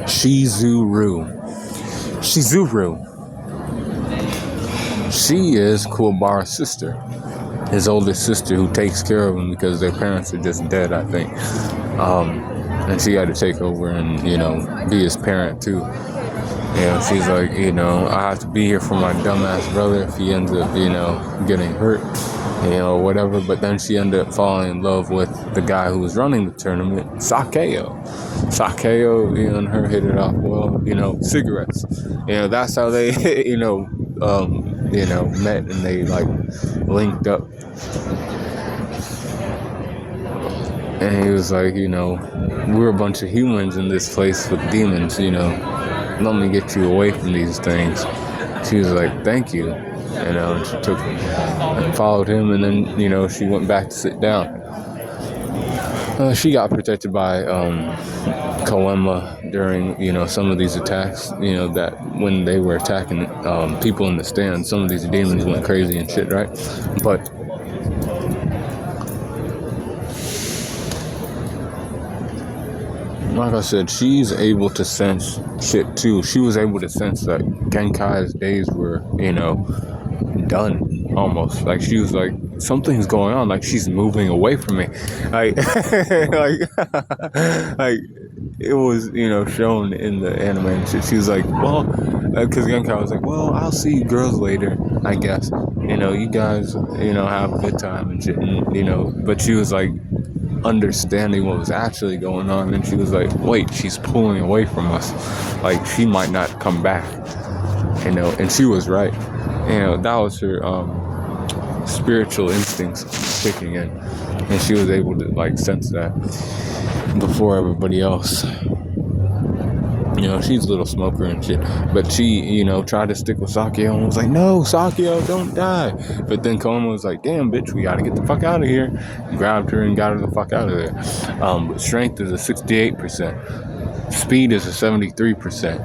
Shizuru. Shizuru. She is Kuwabara's sister, his oldest sister, who takes care of him because their parents are just dead, I think. And she had to take over and, be his parent too. She's like, I have to be here for my dumbass brother if he ends up, getting hurt, whatever. But then she ended up falling in love with the guy who was running the tournament, Sakeo. Sakeo, and her hit it off well, cigarettes. That's how they, met and they, linked up. And he was like, we're a bunch of humans in this place with demons, let me get you away from these things. She was like, thank you. And she took and followed him, and then, she went back to sit down. She got protected by Kawema during, some of these attacks, that when they were attacking people in the stand, some of these demons went crazy and shit, right? But like I said, she's able to sense shit too. She was able to sense that Genkai's days were, done almost. Like she was like, something's going on. Like she's moving away from me. Like, like it was, shown in the anime and shit. She was like, well, because Genkai was like, well, I'll see you girls later, I guess. You guys, have a good time and shit. And, but she was like, understanding what was actually going on, and she was like, wait, she's pulling away from us, like she might not come back, and she was right. That was her spiritual instincts kicking in, and she was able to sense that before everybody else. She's a little smoker and shit, but she, tried to stick with Sakio and was like, no, Sakio, don't die. But then Koma was like, damn, bitch, we gotta get the fuck out of here. Grabbed her and got her the fuck out of there. But strength is a 68%. Speed is a 73%.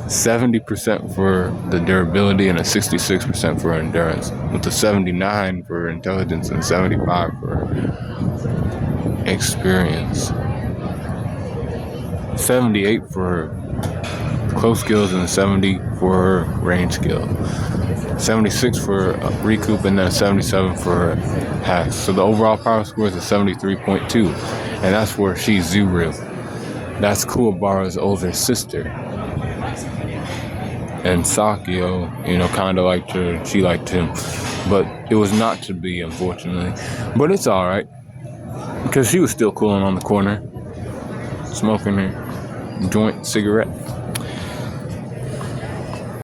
70% for the durability and a 66% for endurance, with a 79 for intelligence and 75 for experience. 78 for close skills and 70 for range skill. 76 for recoup and then 77 for hacks. So the overall power score is a 73.2, and that's for Shizuru. That's Kuwabara's older sister. And Sakio, kind of liked her. She liked him, but it was not to be, unfortunately. But it's all right because she was still cooling on the corner, smoking her joint cigarette.